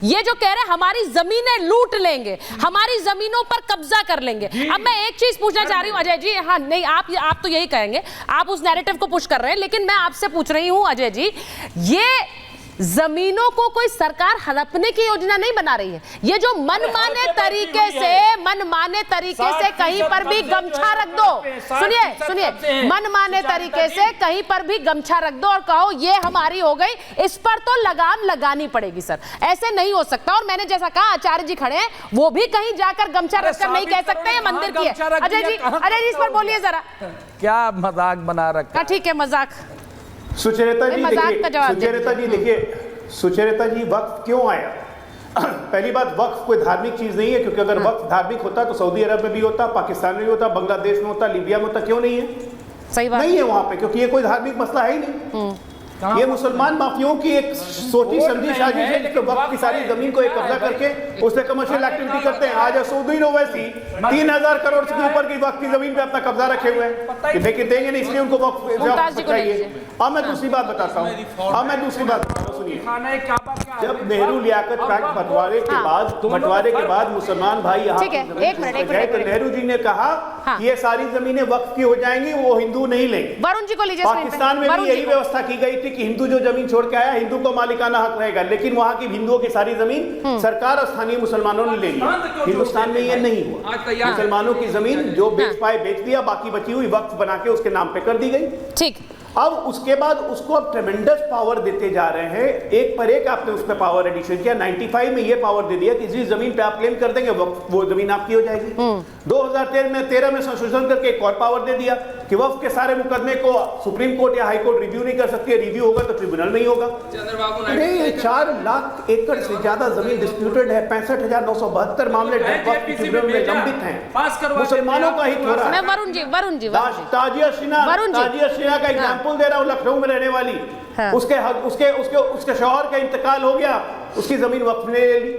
ये जो कह रहे हैं हमारी जमीनें लूट लेंगे, हमारी जमीनों पर कब्जा कर लेंगे। अब मैं एक चीज पूछना चाह रही हूं अजय जी, हाँ नहीं आप तो यही कहेंगे, आप उस नैरेटिव को पुश कर रहे हैं, लेकिन मैं आपसे पूछ रही हूं अजय जी, ये जमीनों को कोई सरकार हड़पने की योजना नहीं बना रही है। ये जो मनमाने तरीके से कहीं पर भी गमछा रख दो, सुनिए मनमाने तरीके से कहीं पर भी गमछा रख दो और कहो ये हमारी हो गई, इस पर तो लगाम लगानी पड़ेगी सर, ऐसे नहीं हो सकता। और मैंने जैसा कहा आचार्य जी खड़े हैं, वो भी कहीं जाकर गमछा रखकर नहीं कह सकते ये मंदिर की है। अजय जी इस पर बोलिए जरा, क्या मजाक बना रखा। ठीक है मजाक। सुचेता जी देखिए, सुचेता जी वक्फ क्यों आया? पहली बात, वक्फ कोई धार्मिक चीज नहीं है, क्योंकि अगर वक्फ धार्मिक होता तो सऊदी अरब में भी होता, पाकिस्तान में भी होता, बांग्लादेश में होता, लीबिया में होता, क्यों नहीं है? सही बात नहीं है वहां पे, क्योंकि ये कोई धार्मिक मसला है ही नहीं। ये मुसलमान माफियों की एक सोची समझी साजिश है, जिसके वक्त की सारी जमीन को एक कब्जा करके उससे कमर्शियल एक्टिविटी करते हैं। आज सऊदी ओवैसी 3000 करोड़ से ऊपर की वक्त की जमीन पे अपना कब्जा रखे हुए हैं, लेकिन देंगे नहीं, इसलिए उनको वक्त चाहिए। अब मैं दूसरी बात बताता हूँ, सुनिए, जब नेहरू लियाकत पैक्ट बंटवारे के बाद मुसलमान भाई यहाँ गए तो नेहरू जी ने कहा कि ये सारी जमीनें वक्फ की हो जाएंगी, वो हिंदू नहीं लेंगे। वरुण जी को लीजिए। पाकिस्तान में भी यही व्यवस्था की गई थी कि हिंदू जो जमीन छोड़ के आया, हिंदू को मालिकाना हक रहेगा, लेकिन वहां की हिंदुओं की सारी जमीन सरकार और स्थानीय मुसलमानों ने ले ली। हिंदुस्तान में ये नहीं हुआ, मुसलमानों की जमीन जो बेच पाए बेच दिया, बाकी बची हुई वक्फ बना के उसके नाम पे कर दी गई। ठीक, अब उसके बाद उसको अब ट्रेमेंडस पावर देते जा रहे हैं, एक पर एक आपने उसमें पावर एडिशन किया। 95 में ये पावर दे दिया कि जिस जमीन पे आप क्लेम कर देंगे वो जमीन आपकी हो जाएगी। 2013 में संशोधन करके एक और पावर दे दिया कि वक्फ के सारे मुकदमे को सुप्रीम कोर्ट या हाई कोर्ट रिव्यू नहीं कर सकते, रिव्यू होगा तो ट्रिब्यूनल में ही होगा। 4 लाख एकड़ से ज्यादा जमीन डिस्प्यूटेड है, 65,972 मामले ट्रिब्यूनल में लंबित हैं, मुसलमानों का हित हो रहा है। वरुण जी ताजिया सिन्हा का एग्जाम्पल दे रहा हूं, लखनऊ में रहने वाली, उसके शौहर का इंतकाल हो गया, उसकी जमीन वक्फ ने ले ली,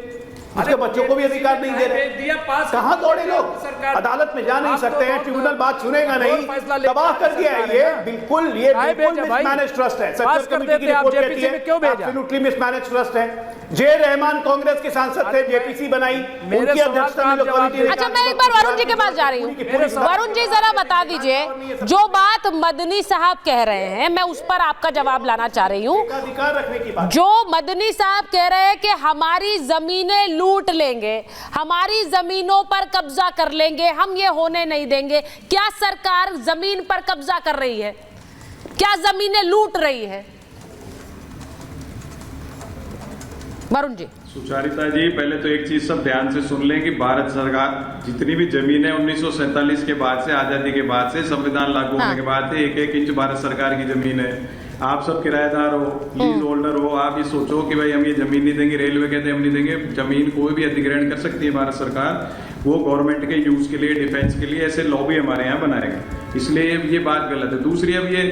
उसके बच्चों को भी अधिकार नहीं दे रहे। कहां दौड़े लोग, अदालत में जा नहीं सकते हैं, ट्रिब्यूनल बात सुनेगा नहीं, तबाह कर दिया है। ये बिल्कुल मिसमैनेज ट्रस्ट है। सर्च कमेटी की रिपोर्ट कहती है एब्सोल्युटली मिसमैनेज ट्रस्ट है। जे रहमान कांग्रेस के सांसद थे, जेपीसी बनाई, उनकी अध्यक्षता में जो कमेटी। अच्छा, मैं एक बार वरुण जी के पास जा रही हूँ। वरुण जी जरा बता दीजिए, जो बात मदनी साहब कह रहे हैं, मैं उस पर आपका जवाब लाना चाह रही हूँ। अधिकार रखने की बात, जो मदनी साहब कह रहे हैं कि हमारी जमीनें लूट लेंगे, हमारी जमीनों पर कब्जा कर लेंगे, हम ये होने नहीं देंगे, क्या सरकार जमीन पर कब्जा कर रही है? क्या जमीनें लूट रही है? वरुण जी। सुचारिता जी, पहले तो एक चीज सब ध्यान से सुन लें कि भारत सरकार जितनी भी जमीन है 1947 के बाद से, आजादी के बाद से, संविधान लागू होने के बाद से 1-1 इंच भारत सरकार की जमीन है। आप सब किराएदार हो, लीज होल्डर हो, आप ये सोचो कि भाई हम ये जमीन नहीं देंगे, रेलवे कहते हैं हम नहीं देंगे, जमीन कोई भी अधिग्रहण कर सकती है भारत सरकार, वो गवर्नमेंट के यूज के लिए, डिफेंस के लिए, ऐसे लॉबी हमारे यहाँ बनाएगा, इसलिए ये बात गलत है। दूसरी, अब ये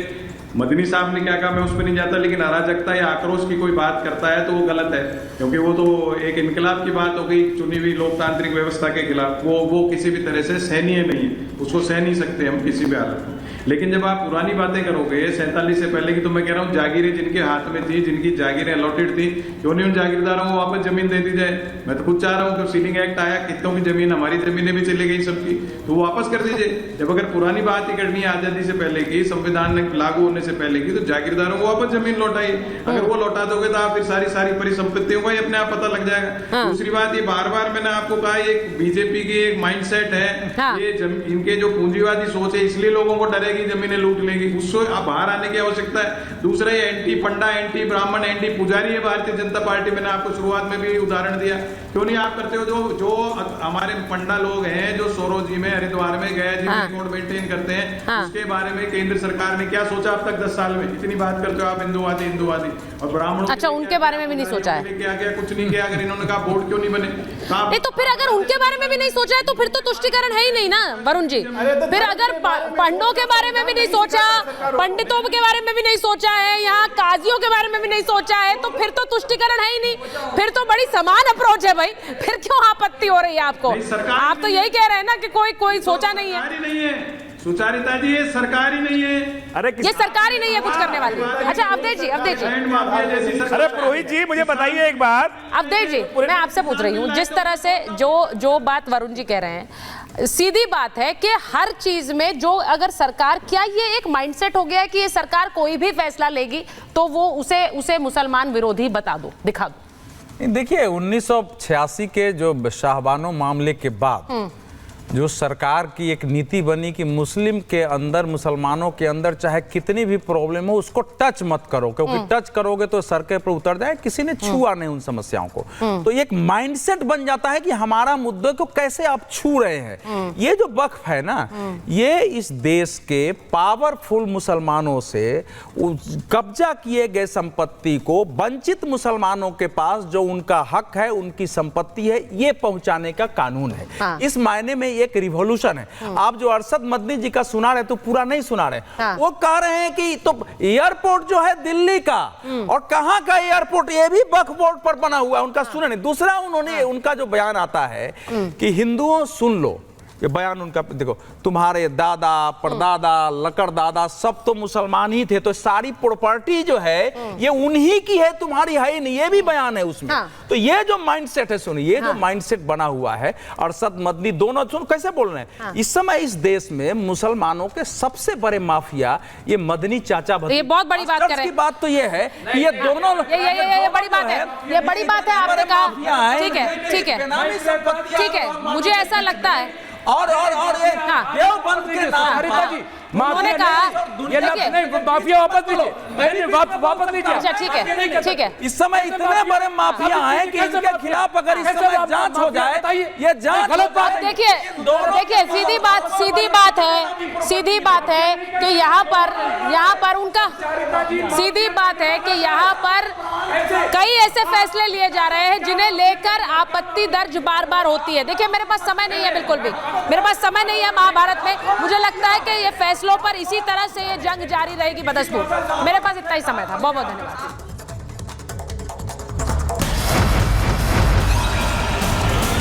मदनी साहब ने क्या कहा मैं उसमें नहीं जाता, लेकिन अराजकता या आक्रोश की कोई बात करता है तो वो गलत है, क्योंकि वो तो एक इनकलाब की बात हो गई, चुनी हुई लोकतांत्रिक व्यवस्था के खिलाफ। वो किसी भी तरह से सहनीय नहीं है, उसको सह नहीं सकते हम किसी भी हालत में। लेकिन जब आप पुरानी बातें करोगे 47 से पहले की, तो मैं कह रहा हूँ जागीरें जिनके हाथ में थी, जिनकी जागीरें अलॉटेड थी, क्यों नहीं उन जागीरदारों को वापस जमीन दे दी जाए? मैं तो खुद चाह रहा हूँ कि सीलिंग एक्ट आया, कितनों की जमीन, हमारी जमीनें भी चली गई सबकी, तो वापस कर दीजिए। जब अगर पुरानी बात ही करनी है आजादी से पहले की, संविधान लागू होने से पहले की, तो जागीरदारों को वापस जमीन लौटाइए। अगर वो लौटा दोगे तो आप फिर सारी परिसंपत्तियों का अपने आप पता लग जाएगा। दूसरी बात, ये बार मैंने आपको कहा, एक बीजेपी की एक माइंडसेट है, ये इनके जो पूंजीवादी सोच है, इसलिए लोगों को डरेगी जमीनें लूट लेगी, उससे आप बाहर आने की आवश्यकता है। दूसरा, ये एंटी पंडा, एंटी ब्राह्मण, एंटी पुजारी है भारतीय जनता पार्टी। मैंने आपको शुरुआत में भी उदाहरण दिया, क्यों नहीं आप करते हो? जो हमारे पंडा लोग हैं, जो सोरोजी में, हरिद्वार में गए, जिन्हें रिकॉर्ड मेंटेन करते हैं, उसके बारे में केंद्र सरकार ने क्या सोचा अब तक 10 साल में? इतनी बात करते हो आप हिंदुवादी और ब्राह्मणों। अच्छा, उनके बारे में भी नहीं सोचा है? क्या कुछ नहीं किया। अगर इन्होंने कहा बोर्ड क्यों नहीं बने, नहीं तो फिर अगर उनके बारे में भी नहीं सोचा है तो फिर तो तुष्टिकरण है ही नहीं ना वरुण जी। फिर अगर पंडों के बारे में भी नहीं सोचा, पंडितों के बारे में भी नहीं सोचा है, यहाँ काजियों के बारे में भी नहीं सोचा है, तो फिर तो तुष्टिकरण है ही नहीं। फिर तो बड़ी समान अप्रोच है भाई, फिर क्यों आपत्ति हो रही है आपको? आप तो यही कह रहे हैं ना कि कोई सोचा नहीं है। सुचारिता जी ये सरकार ही नहीं है। अरे ये सरकार ही नहीं है कुछ करने वाली। अच्छा अवधेश जी, अरे पुरोहित जी मुझे बताइए एक बात। अवधेश जी मैं आपसे पूछ रही हूँ, जिस तरह से जो बात वरुण जी कह रहे हैं, सीधी बात है कि हर चीज में जो अगर सरकार, क्या ये एक माइंडसेट हो गया है कि ये सरकार कोई भी फैसला लेगी तो वो उसे मुसलमान विरोधी बता दो, दिखा दो? देखिए 1986 के जो शाहबानो मामले के बाद जो सरकार की एक नीति बनी कि मुस्लिम के अंदर, मुसलमानों के अंदर चाहे कितनी भी प्रॉब्लम हो उसको टच मत करो, क्योंकि टच करोगे तो सड़कें पर उतर जाए। किसी ने छुआ नहीं उन समस्याओं को, तो एक माइंडसेट बन जाता है कि हमारा मुद्दे को कैसे आप छू रहे हैं। ये जो वक्फ है ना, ये इस देश के पावरफुल मुसलमानों से कब्जा किए गए संपत्ति को वंचित मुसलमानों के पास जो उनका हक है, उनकी संपत्ति है, ये पहुंचाने का कानून है। इस मायने में एक रिवॉल्यूशन है। आप जो अरशद मदनी जी का सुना रहे तो पूरा नहीं सुना रहे, वो कह रहे हैं कि तो एयरपोर्ट जो है दिल्ली का और कहां का एयरपोर्ट, ये भी वक्फ बोर्ड पर बना हुआ है। उनका सुना नहीं। दूसरा उन्होंने उनका जो बयान आता है कि हिंदुओं सुन लो, ये बयान उनका देखो, तुम्हारे दादा परदादा लकड़ दादा सब तो मुसलमान ही थे, तो सारी प्रॉपर्टी जो है ये उन्हीं की है, तुम्हारी है ही नहीं, ये भी बयान है उसमें। तो ये जो माइंडसेट है, सुनिए, ये जो माइंडसेट बना हुआ है, अरशद मदनी दोनों सुन कैसे बोल रहे हैं। इस समय इस देश में मुसलमानों के सबसे बड़े माफिया ये मदनी चाचा भतीजे। ये बहुत बड़ी बात कर रहे हैं। बात तो ये है कि ये दोनों ये बड़ी बात है, ये बड़ी बात है। आपने कहा ठीक है, ठीक है, ठीक है, मुझे ऐसा लगता है और ये देवबंद के नाम पर उन्होंने कहा ये नहीं, माफिया वापस लीजिए, वापस लीजिए। अच्छा ठीक है, ठीक है। इस समय इतने बड़े माफिया हैं कि इनके खिलाफ अगर इस समय जांच हो जाए, ये जांच गलत बात। देखिए सीधी बात है कि यहाँ पर उनका सीधी बात है कि यहाँ पर कई ऐसे फैसले लिए जा रहे हैं जिन्हें लेकर आपत्ति दर्ज बार बार होती है। देखिए मेरे पास समय नहीं है, बिल्कुल भी मेरे पास समय नहीं है महाभारत में। मुझे लगता है कि ये फैसलों पर इसी तरह से ये जंग जारी रहेगी बदस्तूर। मेरे पास इतना ही समय था। बहुत बहुत धन्यवाद।